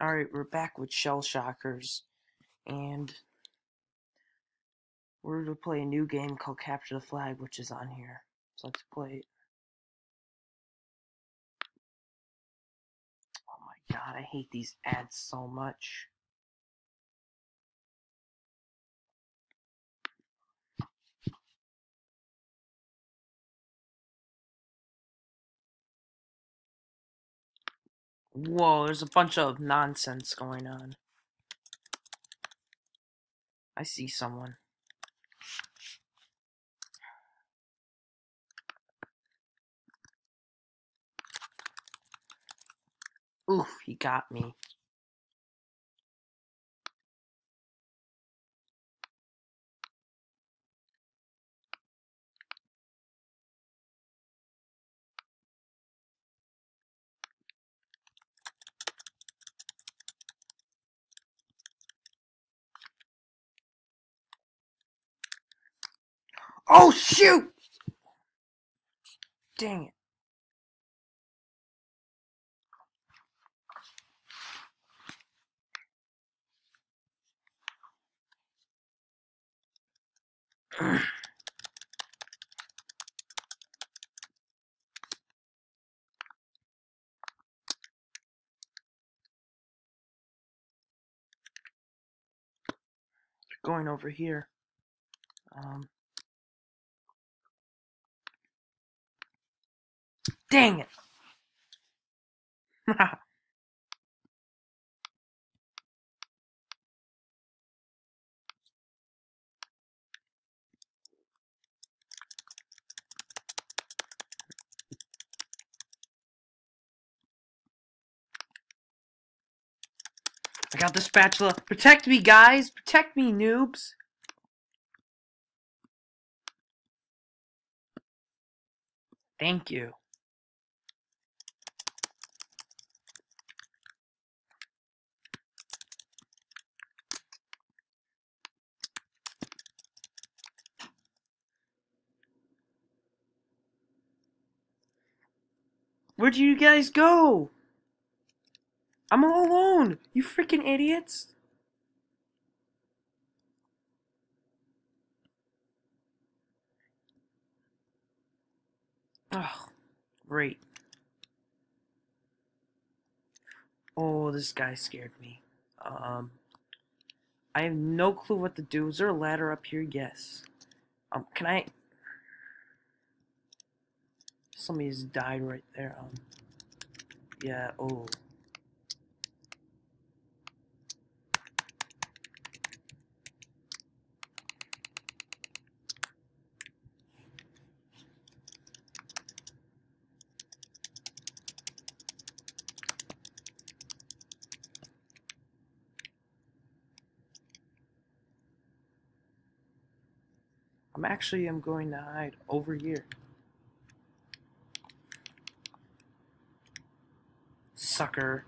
Alright, we're back with Shell Shockers, and we're to play a new game called Capture the Flag, which is on here. So let's play it. Oh my god, I hate these ads so much. Whoa, there's a bunch of nonsense going on. I see someone. Oof, he got me. Oh shoot! Dang it. Going over here. Dang it! I got the spatula. Protect me, guys! Protect me, noobs! Thank you. Where'd you guys go? I'm all alone! You freaking idiots! Oh, great. Oh, this guy scared me. I have no clue what to do. Is there a ladder up here? Yes. Can I... Somebody's died right there. Yeah, oh. I'm going to hide over here. Sucker.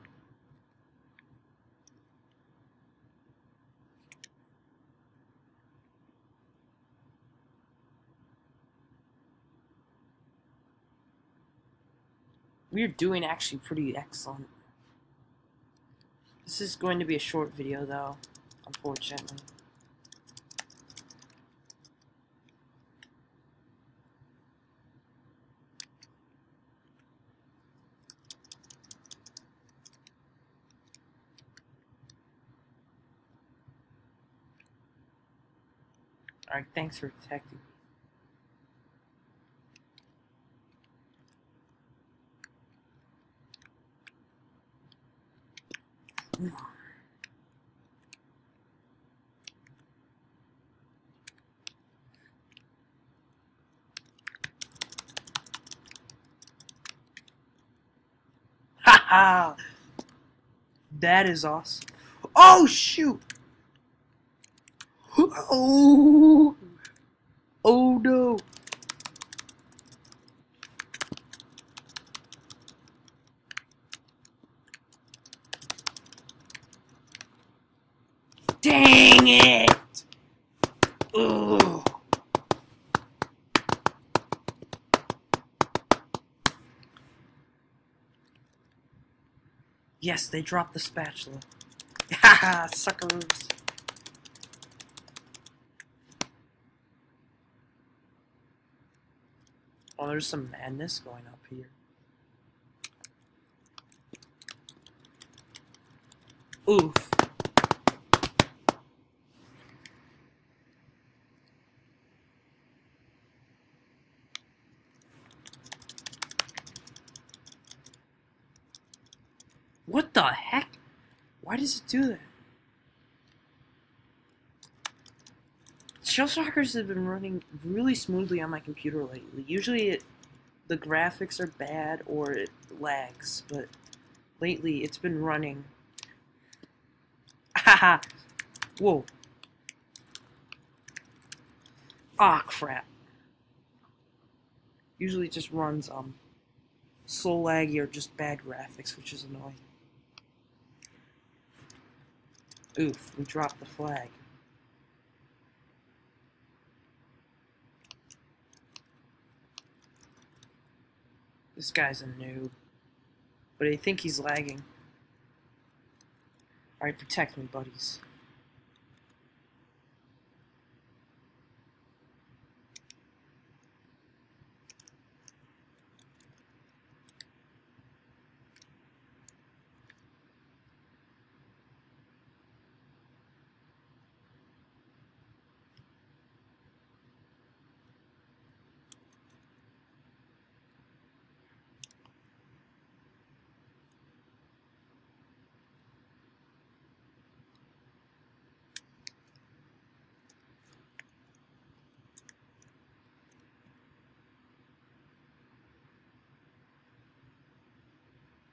We're doing actually pretty excellent. This is going to be a short video though, unfortunately. Alright, thanks for protecting me. Haha! That is awesome. Oh shoot! Oh! Oh no! Dang it! Ugh. Yes, they dropped the spatula. Haha, suckers. Oh, there's some madness going up here. Oof. What the heck? Why does it do that? Shellshockers have been running really smoothly on my computer lately. Usually the graphics are bad or it lags, but lately it's been running. Haha! Whoa. Ah, crap. Usually it just runs, slow laggy or just bad graphics, which is annoying. Oof, we dropped the flag. This guy's a noob. But I think he's lagging. Alright, protect me, buddies.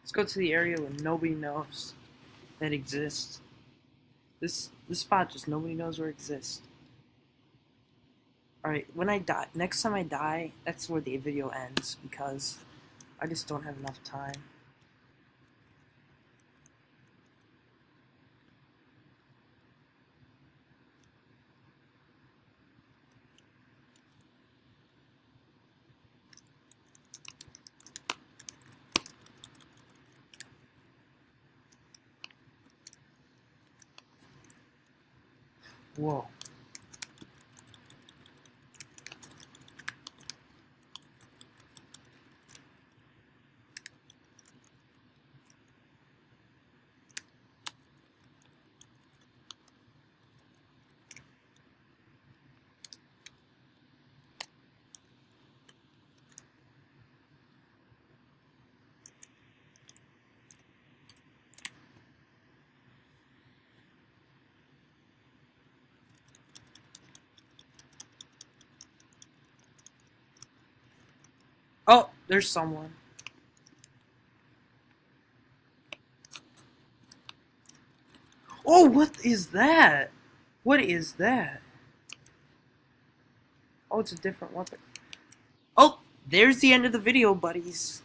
Let's go to the area where nobody knows that exists. This spot just nobody knows where it exists. Alright, when I die, next time I die, that's where the video ends, because I just don't have enough time. Whoa. Oh, there's someone. Oh, what is that? What is that? Oh, it's a different weapon. Oh, there's the end of the video, buddies.